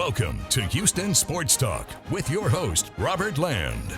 Welcome to Houston Sports Talk with your host, Robert Land.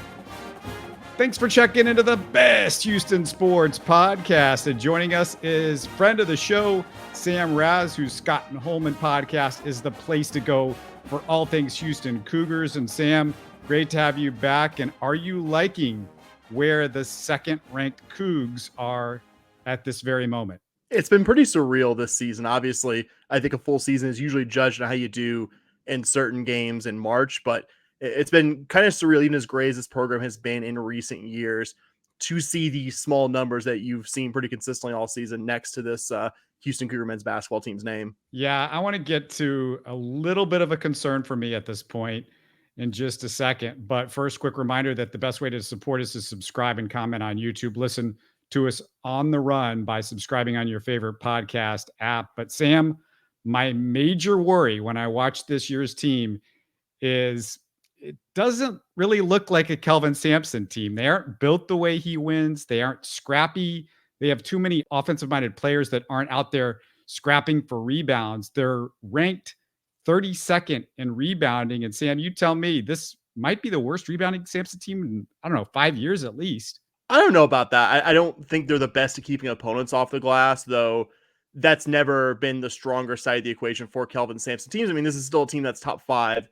Thanks for checking into the best Houston sports podcast. And joining us is friend of the show, Sam Razz, whose Scott and Holman Podcast is the place to go for all things Houston Cougars. And Sam, great to have you back. And are you liking where the second-ranked Coogs are at this very moment? It's been pretty surreal this season. Obviously, I think a full season is usually judged on how you do in certain games in March, but it's been kind of surreal, even as great as this program has been in recent years, to see these small numbers that you've seen pretty consistently all season next to this Houston Cougar men's basketball team's name. Yeah, I want to get to a little bit of a concern for me at this point in just a second. But first, quick reminder that the best way to support us is subscribe and comment on YouTube. Listen to us on the run by subscribing on your favorite podcast app. But Sam, my major worry when I watch this year's team is it doesn't really look like a Kelvin Sampson team. They aren't built the way he wins. They aren't scrappy. They have too many offensive-minded players that aren't out there scrapping for rebounds. They're ranked 32nd in rebounding. And Sam, you tell me, this might be the worst rebounding Sampson team in, I don't know, 5 years at least. I don't know about that. I don't think they're the best at keeping opponents off the glass, though. That's never been the stronger side of the equation for Kelvin Sampson teams. I mean, this is still a team that's top 5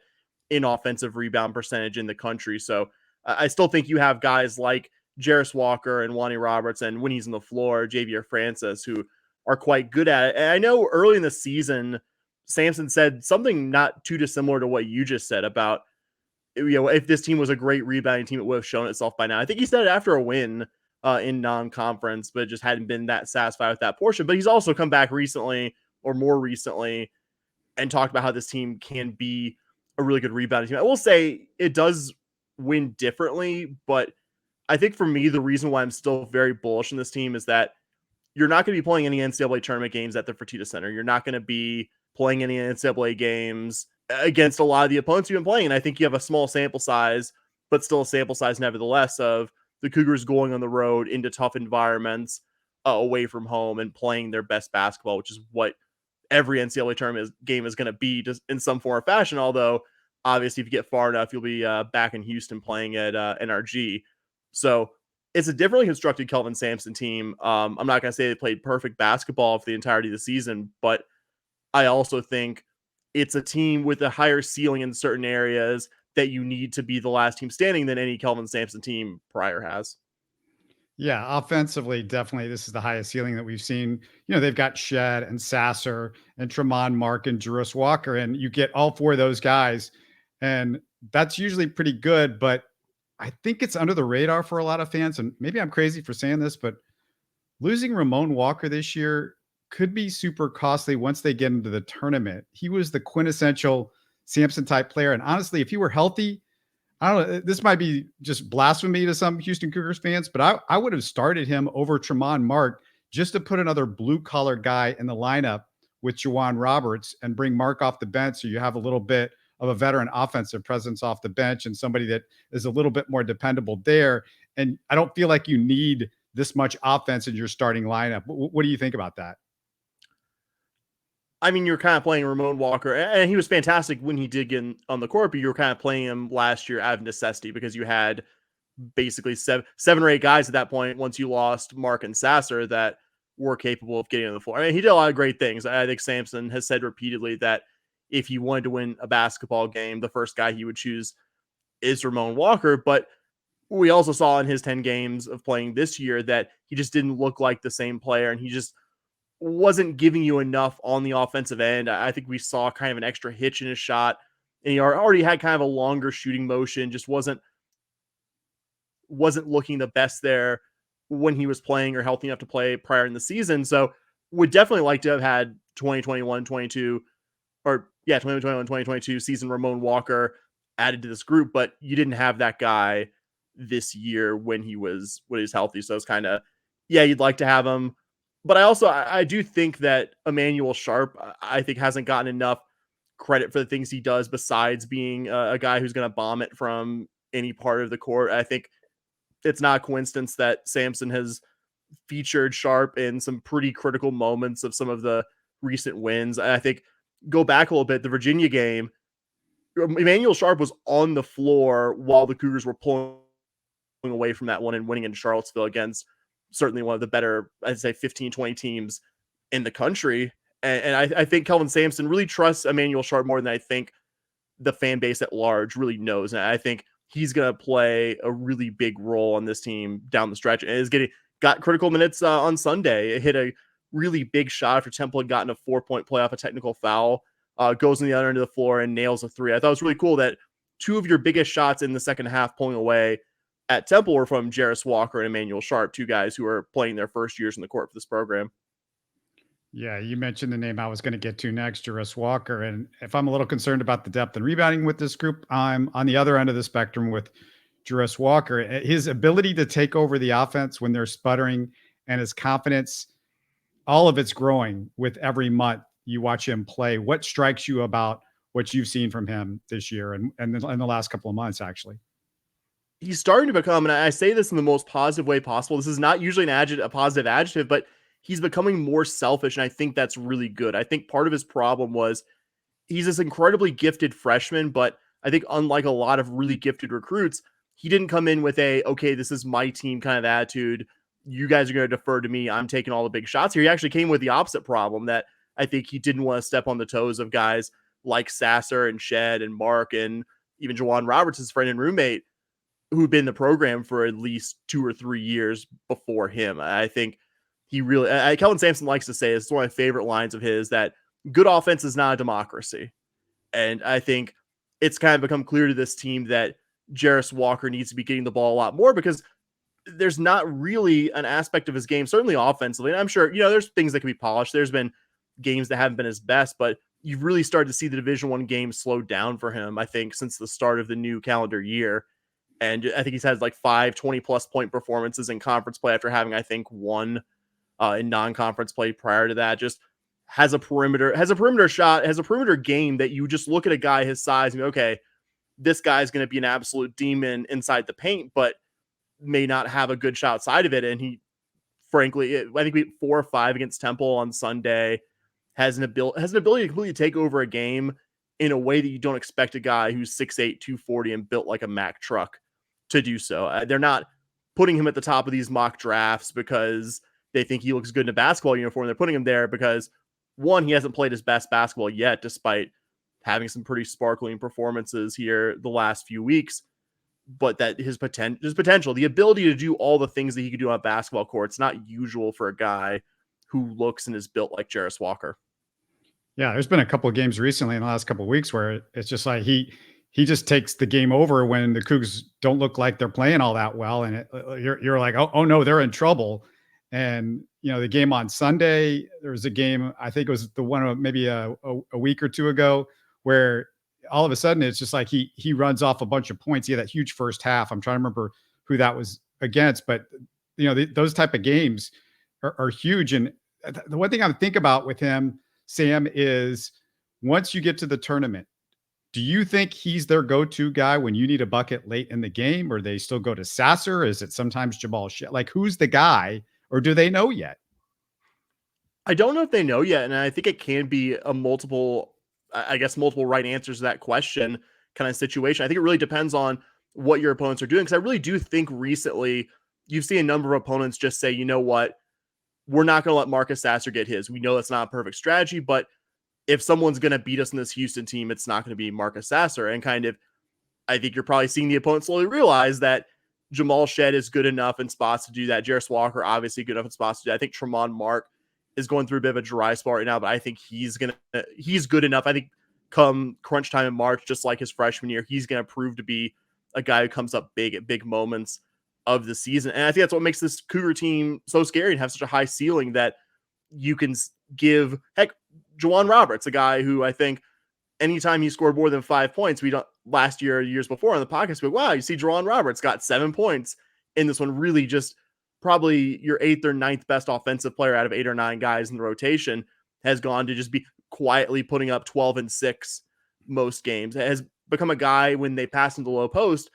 in offensive rebound percentage in the country. So I still think you have guys like Jarace Walker and Lonnie Roberts, and when he's on the floor, Javier Francis, who are quite good at it. And I know early in the season, Sampson said something not too dissimilar to what you just said about, if this team was a great rebounding team, it would have shown itself by now. I think he said it after a win in non-conference, but just hadn't been that satisfied with that portion. But he's also come back recently, or more recently, and talked about how this team can be a really good rebounding team. I will say it does win differently, but I think for me, the reason why I'm still very bullish in this team is that you're not going to be playing any NCAA tournament games at the Fertitta Center. You're not going to be playing any NCAA games against a lot of the opponents you've been playing. And I think you have a small sample size, but still a sample size nevertheless, of the Cougars going on the road into tough environments away from home and playing their best basketball, which is what every NCAA tournament game is going to be, just in some form or fashion. Although obviously if you get far enough, you'll be back in Houston playing at NRG. So it's a differently constructed Kelvin Sampson team. I'm not going to say they played perfect basketball for the entirety of the season, but I also think it's a team with a higher ceiling in certain areas that you need to be the last team standing than any Kelvin Sampson team prior has. Yeah, offensively, definitely this is the highest ceiling that we've seen. They've got Shed and Sasser and Tremont Mark and Jarace Walker, and you get all 4 of those guys, and that's usually pretty good. But I think it's under the radar for a lot of fans, and maybe I'm crazy for saying this, but losing Ramon Walker this year could be super costly once they get into the tournament. He was the quintessential Sampson type player. And honestly, if he were healthy, I don't know, this might be just blasphemy to some Houston Cougars fans, but I would have started him over Tremont Mark just to put another blue collar guy in the lineup with Juwan Roberts and bring Mark off the bench. So you have a little bit of a veteran offensive presence off the bench and somebody that is a little bit more dependable there. And I don't feel like you need this much offense in your starting lineup. What do you think about that? I mean, you're kind of playing Ramon Walker, and he was fantastic when he did get on the court, but you were kind of playing him last year out of necessity because you had basically seven or eight guys at that point, once you lost Mark and Sasser, that were capable of getting on the floor. I mean, he did a lot of great things. I think Sampson has said repeatedly that if he wanted to win a basketball game, the first guy he would choose is Ramon Walker. But we also saw in his 10 games of playing this year that he just didn't look like the same player, and he just wasn't giving you enough on the offensive end. I think we saw kind of an extra hitch in his shot, and he already had kind of a longer shooting motion, just wasn't looking the best there when he was playing or healthy enough to play prior in the season. So would definitely like to have had 2021-22 season Ramon Walker added to this group, but you didn't have that guy this year when he was healthy. So it's kind of, you'd like to have him. But I do think that Emmanuel Sharp, I think, hasn't gotten enough credit for the things he does besides being a guy who's going to bomb it from any part of the court. I think it's not a coincidence that Sampson has featured Sharp in some pretty critical moments of some of the recent wins. I think, go back a little bit, the Virginia game, Emmanuel Sharp was on the floor while the Cougars were pulling away from that one and winning in Charlottesville against certainly one of the better, I'd say 15, 20 teams in the country. And I think Kelvin Sampson really trusts Emmanuel Sharp more than I think the fan base at large really knows. And I think he's going to play a really big role on this team down the stretch, and is got critical minutes on Sunday. It hit a really big shot after Temple had gotten a 4-point play off a technical foul, goes in the other end of the floor and nails a three. I thought it was really cool that two of your biggest shots in the second half pulling away at Temple were from Jarace Walker and Emmanuel Sharp, two guys who are playing their first years in the court for this program. Yeah, you mentioned the name I was going to get to next, Jarace Walker. And if I'm a little concerned about the depth and rebounding with this group, I'm on the other end of the spectrum with Jarace Walker. His ability to take over the offense when they're sputtering, and his confidence, all of it's growing with every month you watch him play. What strikes you about what you've seen from him this year and in the last couple of months, actually? He's starting to become, and I say this in the most positive way possible, this is not usually a positive adjective, but he's becoming more selfish, and I think that's really good. I think part of his problem was he's this incredibly gifted freshman, but I think unlike a lot of really gifted recruits, he didn't come in with okay, this is my team kind of attitude. You guys are going to defer to me. I'm taking all the big shots here. He actually came with the opposite problem, that I think he didn't want to step on the toes of guys like Sasser and Shed and Mark and even Juwan Roberts, his friend and roommate, who'd been in the program for at least 2 or 3 years before him. I think he really, Kelvin Sampson likes to say, it's one of my favorite lines of his, that good offense is not a democracy. And I think it's kind of become clear to this team that Jarace Walker needs to be getting the ball a lot more, because there's not really an aspect of his game, certainly offensively. And I'm sure, there's things that can be polished. There's been games that haven't been his best, but you've really started to see the Division I games slow down for him, I think, since the start of the new calendar year. And I think he's had like 5 20-plus point performances in conference play after having, I think, one in non-conference play prior to that. Just has a perimeter shot, has a perimeter game that you just look at a guy his size and go, okay, this guy's going to be an absolute demon inside the paint, but may not have a good shot outside of it. And he, frankly, I think we 4 or 5 against Temple on Sunday, has an ability to completely take over a game in a way that you don't expect a guy who's 6'8", 240 and built like a Mack truck to do so. They're not putting him at the top of these mock drafts because they think he looks good in a basketball uniform. They're putting him there because, one, he hasn't played his best basketball yet, despite having some pretty sparkling performances here the last few weeks, but that his potential, the ability to do all the things that he could do on a basketball court, it's not usual for a guy who looks and is built like Jarace Walker. Yeah, there's been a couple of games recently in the last couple of weeks where it's just like he just takes the game over when the Cougs don't look like they're playing all that well, and you're like, oh no, they're in trouble. And the game on Sunday, there was a game, I think it was the one of maybe a week or two ago, where all of a sudden it's just like he runs off a bunch of points. He had that huge first half. I'm trying to remember who that was against, but those type of games are huge. And the one thing I think about with him, Sam, is once you get to the tournament, do you think he's their go-to guy when you need a bucket late in the game, or they still go to Sasser? Is it sometimes Jamal Shea? Like, who's the guy, or do they know yet? I don't know if they know yet, and I think it can be a multiple right answers to that question kind of situation. I think it really depends on what your opponents are doing, because I really do think recently you've seen a number of opponents just say, you know what, we're not going to let Marcus Sasser get his. We know that's not a perfect strategy, but if someone's going to beat us in this Houston team, it's not going to be Marcus Sasser. And kind of, I think you're probably seeing the opponent slowly realize that Jamal Shed is good enough in spots to do that. Jarace Walker, obviously good enough in spots to do that. I think Tremont Mark is going through a bit of a dry spot right now, but I think he's good enough. I think come crunch time in March, just like his freshman year, he's going to prove to be a guy who comes up big at big moments of the season. And I think that's what makes this Cougar team so scary and have such a high ceiling, that you can give, heck, Juwan Roberts, a guy who I think anytime he scored more than 5 points, last year, years before on the podcast, but wow, you see Juwan Roberts got 7 points in this one, really just probably your 8th or 9th best offensive player out of 8 or 9 guys in the rotation, has gone to just be quietly putting up 12 and 6 most games. It has become a guy, when they pass into the low post,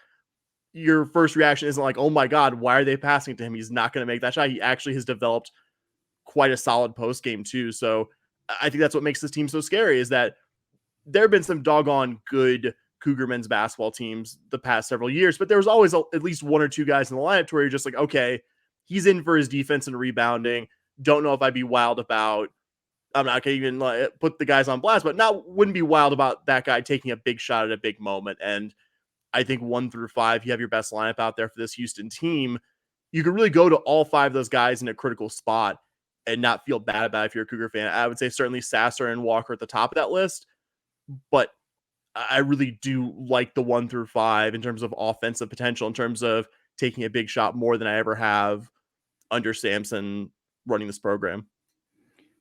your first reaction isn't like, oh my God, why are they passing to him? He's not going to make that shot. He actually has developed quite a solid post game too. So I think that's what makes this team so scary, is that there have been some doggone good Cougar men's basketball teams the past several years, but there was always at least one or two guys in the lineup to where you're just like, okay, he's in for his defense and rebounding. Don't know if I'd be wild about, I'm not going to even put the guys on blast, but wouldn't be wild about that guy taking a big shot at a big moment. And I think 1 through 5, you have your best lineup out there for this Houston team. You could really go to all 5 of those guys in a critical spot and not feel bad about it if you're a Cougar fan. I would say certainly Sasser and Walker at the top of that list, but I really do like the 1 through 5 in terms of offensive potential, in terms of taking a big shot more than I ever have under Sampson running this program.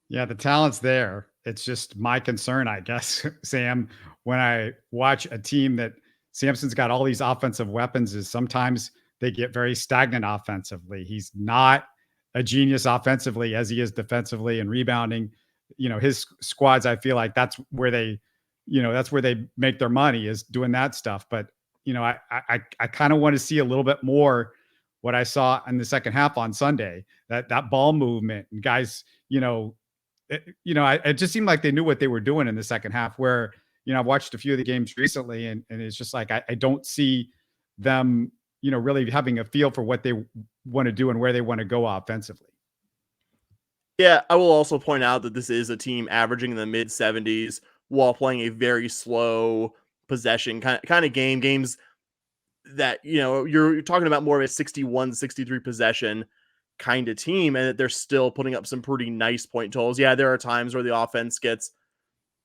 Yeah, the talent's there. It's just my concern, I guess, Sam, when I watch a team that Sampson's got all these offensive weapons, is sometimes they get very stagnant offensively. He's not a genius offensively as he is defensively and rebounding. His squads, I feel like that's where they make their money, is doing that stuff. But, I kind of want to see a little bit more what I saw in the second half on Sunday, that ball movement and guys, it just seemed like they knew what they were doing in the second half, where, I've watched a few of the games recently and it's just like, I don't see them, really having a feel for what they want to do and where they want to go offensively. Yeah, I will also point out that this is a team averaging in the mid 70s while playing a very slow possession kind of games that, you're talking about more of a 61, 63 possession kind of team, and that they're still putting up some pretty nice point totals. Yeah, there are times where the offense gets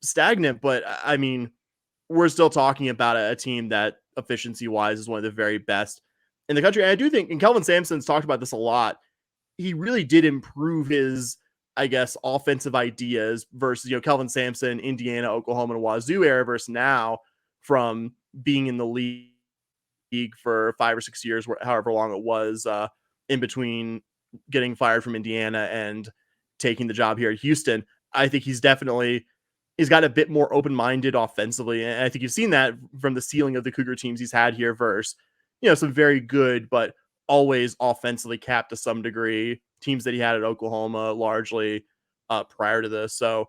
stagnant, but I mean, we're still talking about a team that efficiency wise is one of the very best in the country. And I do think, and Kelvin Sampson's talked about this a lot, he really did improve his, I guess, offensive ideas versus, Kelvin Sampson, Indiana, Oklahoma, and Wazoo era versus now, from being in the league for 5 or 6 years, however long it was, in between getting fired from Indiana and taking the job here at Houston. I think he's got a bit more open-minded offensively. And I think you've seen that from the ceiling of the Cougar teams he's had here versus, some very good, but always offensively capped to some degree teams that he had at Oklahoma largely prior to this. So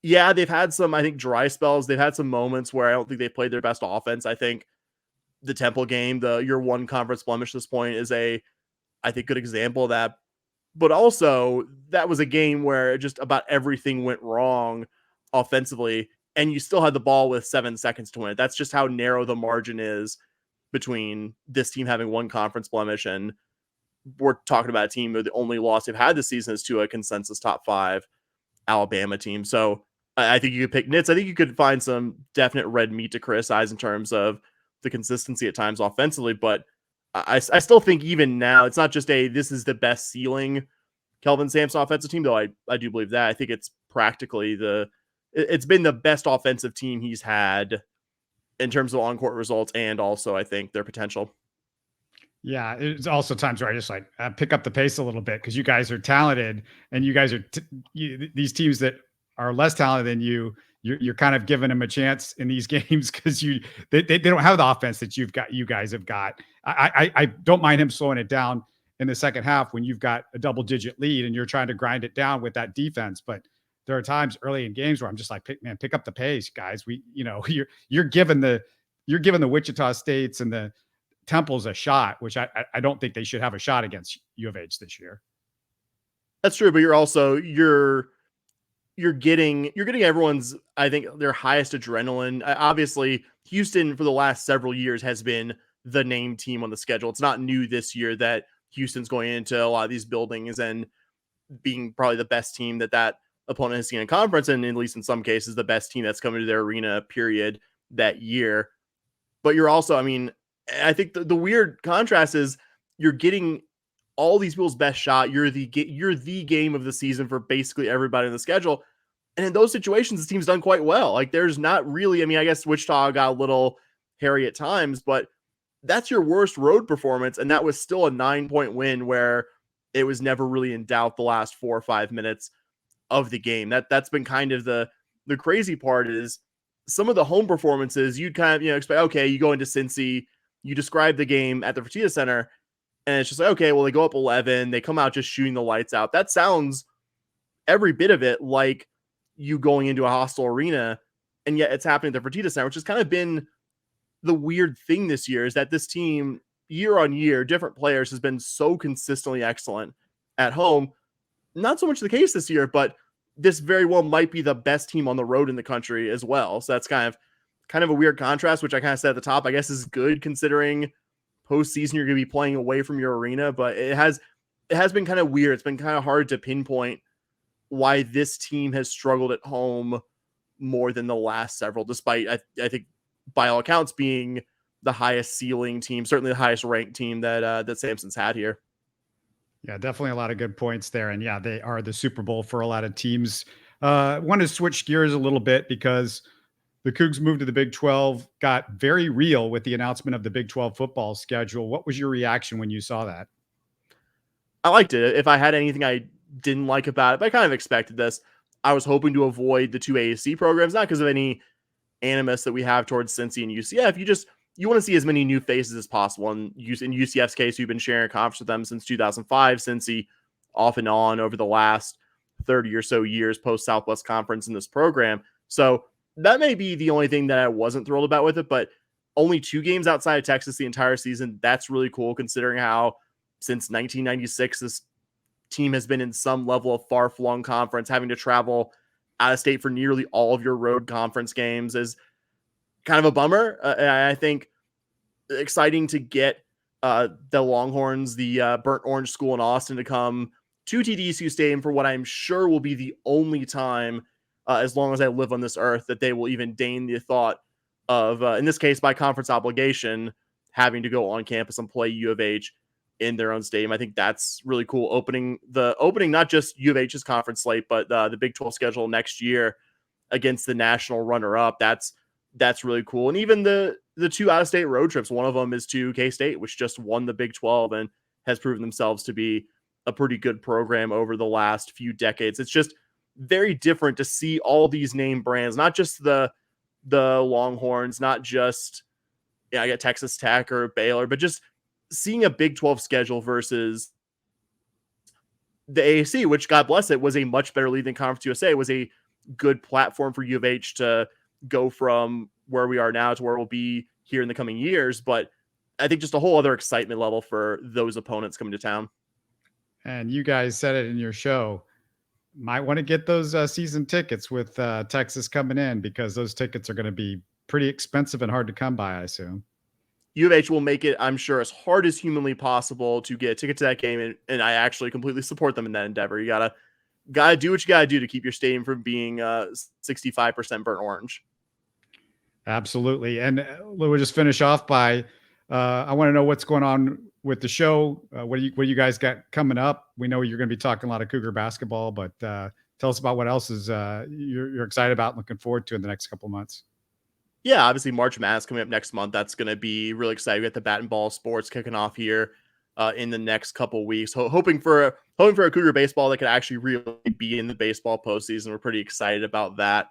yeah, they've had some, I think, dry spells. They've had some moments where I don't think they played their best offense. I think the Temple game, your one conference blemish at this point, is I think, good example of that. But also, that was a game where just about everything went wrong offensively, and you still had the ball with 7 seconds to win it. That's just how narrow the margin is between this team having one conference blemish, and we're talking about a team where the only loss they've had this season is to a consensus top 5 Alabama team. So I think you could pick nits. I think you could find some definite red meat to criticize in terms of the consistency at times offensively, but I still think even now, it's not just this is the best ceiling Kelvin Sampson offensive team, though I do believe that. I think it's practically it's been the best offensive team he's had in terms of on-court results, and also I think their potential. Yeah, it's also times where I just pick up the pace a little bit, because you guys are talented, and you guys are these teams that are less talented than you're kind of giving them a chance in these games, because they don't have the offense that you guys have got. I don't mind him slowing it down in the second half when you've got a double-digit lead and you're trying to grind it down with that defense. But there are times early in games where I'm just like, pick up the pace, guys. You're giving the Wichita States and the Temples a shot, which I don't think they should have a shot against U of H this year. That's true, but you're getting everyone's, I think, their highest adrenaline. Obviously, Houston for the last several years has been the name team on the schedule. It's not new this year that Houston's going into a lot of these buildings and being probably the best team that opponent has seen in conference, and at least in some cases, the best team that's coming to their arena period that year. But you're also, I mean, I think the weird contrast is you're getting all these people's best shot. You're the game of the season for basically everybody in the schedule. And in those situations, the team's done quite well. Like, there's not really, I mean, I guess Wichita got a little hairy at times, but that's your worst road performance. And that was still a 9-point win where it was never really in doubt the last 4 or 5 minutes of the game. That's been kind of the crazy part, is some of the home performances you'd kind of, expect, okay, you go into Cincy, you describe the game at the Fertitta Center, and it's just like, okay, well, they go up 11, they come out just shooting the lights out. That sounds every bit of it like you going into a hostile arena, and yet it's happening at the Fertitta Center, which has kind of been the weird thing this year is that this team, year on year, different players, has been so consistently excellent at home. Not so much the case this year, but this very well might be the best team on the road in the country as well. So that's kind of a weird contrast, which I kind of said at the top, I guess is good considering postseason you're going to be playing away from your arena, but it has been kind of weird. It's been kind of hard to pinpoint why this team has struggled at home more than the last several, despite I think by all accounts being the highest ceiling team, certainly the highest ranked team that Samson's had here. Yeah, definitely a lot of good points there. And yeah, they are the Super Bowl for a lot of teams. Want to switch gears a little bit because the Cougs moved to the Big 12, got very real with the announcement of the Big 12 football schedule. What was your reaction when you saw that? I liked it. If I had anything I didn't like about it, but I kind of expected this. I was hoping to avoid the two AAC programs, not because of any animus that we have towards Cincy and UCF. You want to see as many new faces as possible. And in UCF's case, we've been sharing a conference with them since 2005, Cincy off and on over the last 30 or so years post Southwest Conference in this program. So that may be the only thing that I wasn't thrilled about with it, but only 2 games outside of Texas the entire season. That's really cool considering how since 1996, this team has been in some level of far-flung conference. Having to travel out of state for nearly all of your road conference games is kind of a bummer. I think exciting to get the Longhorns, the Burnt Orange School in Austin, to come to TDECU Stadium for what I'm sure will be the only time, as long as I live on this earth, that they will even deign the thought of, in this case, by conference obligation, having to go on campus and play U of H in their own stadium. I think that's really cool. Opening not just U of H's conference slate, but the Big 12 schedule next year against the national runner-up. That's really cool. And even the 2 out-of-state road trips, one of them is to K-State, which just won the Big 12 and has proven themselves to be a pretty good program over the last few decades. It's just very different to see all these name brands, not just the Longhorns, not just I get Texas Tech or Baylor, but just seeing a Big 12 schedule versus the AAC, which, God bless it, was a much better league than Conference USA. It was a good platform for U of H to go from where we are now to where we'll be here in the coming years. But I think just a whole other excitement level for those opponents coming to town. And you guys said it in your show. Might want to get those season tickets with Texas coming in, because those tickets are going to be pretty expensive and hard to come by, I assume. U of H will make it, I'm sure, as hard as humanly possible to get a ticket to that game, and I actually completely support them in that endeavor. You gotta do what you gotta do to keep your stadium from being 65% burnt orange. Absolutely. And we'll just finish off by I want to know what's going on with the show. What do you guys got coming up? We know you're going to be talking a lot of Cougar basketball, but tell us about what else is you're excited about and looking forward to in the next couple of months. Yeah, obviously March Madness coming up next month. That's going to be really exciting. We got the bat and ball sports kicking off here in the next couple weeks. Hoping for a Cougar baseball that could actually really be in the baseball postseason. We're pretty excited about that.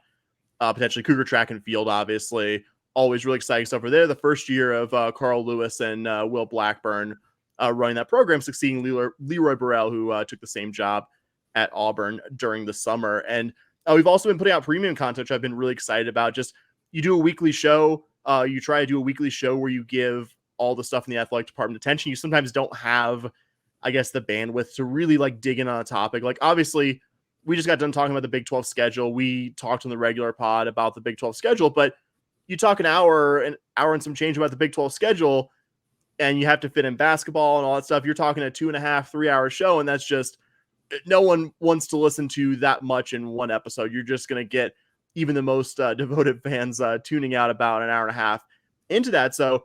Potentially Cougar track and field, obviously. Always really exciting stuff over there. The first year of Carl Lewis and Will Blackburn running that program, succeeding Leroy Burrell, who took the same job at Auburn during the summer. And we've also been putting out premium content, which I've been really excited about. Just you do a weekly show. You try to do a weekly show where you give all the stuff in the athletic department attention. You sometimes don't have, I guess, the bandwidth to really dig in on a topic. Obviously, we just got done talking about the Big 12 schedule. We talked on the regular pod about the Big 12 schedule, but you talk an hour and some change about the Big 12 schedule, and you have to fit in basketball and all that stuff. You're talking a 2.5, 3 hour show, and that's just, no one wants to listen to that much in one episode. You're just going to get even the most devoted fans tuning out about an hour and a half into that. So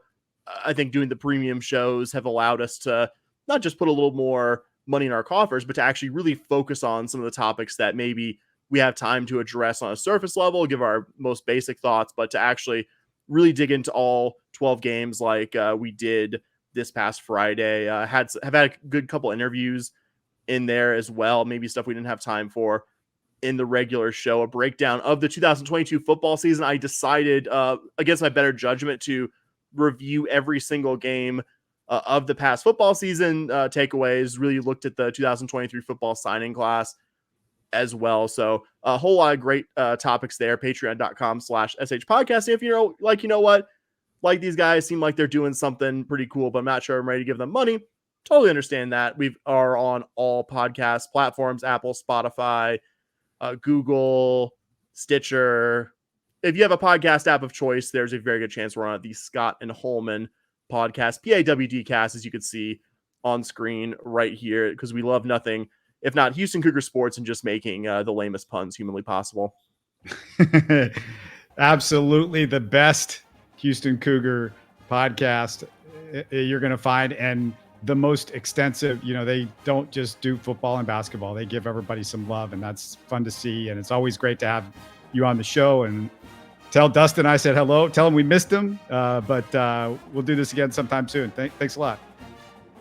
I think doing the premium shows have allowed us to not just put a little more money in our coffers, but to actually really focus on some of the topics that maybe we have time to address on a surface level, give our most basic thoughts, but to actually really dig into all 12 games like we did this past Friday. Have had a good couple interviews in there as well, maybe stuff we didn't have time for in the regular show. A breakdown of the 2022 football season. I decided, against my better judgment, to review every single game of the past football season. Takeaways, really looked at the 2023 football signing class as well. So a whole lot of great topics there. Patreon.com/SH podcast. If you know what, like these guys, seem like they're doing something pretty cool, but I'm not sure I'm ready to give them money. Totally understand that. We are on all podcast platforms, Apple, Spotify, Google, Stitcher. If you have a podcast app of choice, there's a very good chance we're on the Scott and Holman Pawdcast, PAWDcast, as you can see on screen right here, because we love nothing if not Houston Cougar sports and just making the lamest puns humanly possible. Absolutely the best Houston Cougar podcast you're going to find, and the most extensive. They don't just do football and basketball. They give everybody some love, and that's fun to see. And it's always great to have you on the show. And tell Dustin I said hello. Tell him we missed him, but we'll do this again sometime soon. Thanks a lot.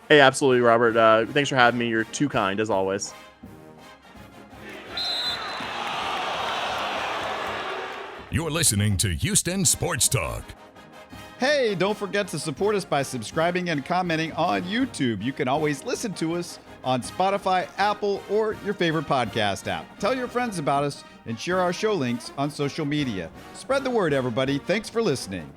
Hey, absolutely, Robert. Thanks for having me. You're too kind, as always. You're listening to Houston Sports Talk. Hey, don't forget to support us by subscribing and commenting on YouTube. You can always listen to us on Spotify, Apple, or your favorite podcast app. Tell your friends about us and share our show links on social media. Spread the word, everybody. Thanks for listening.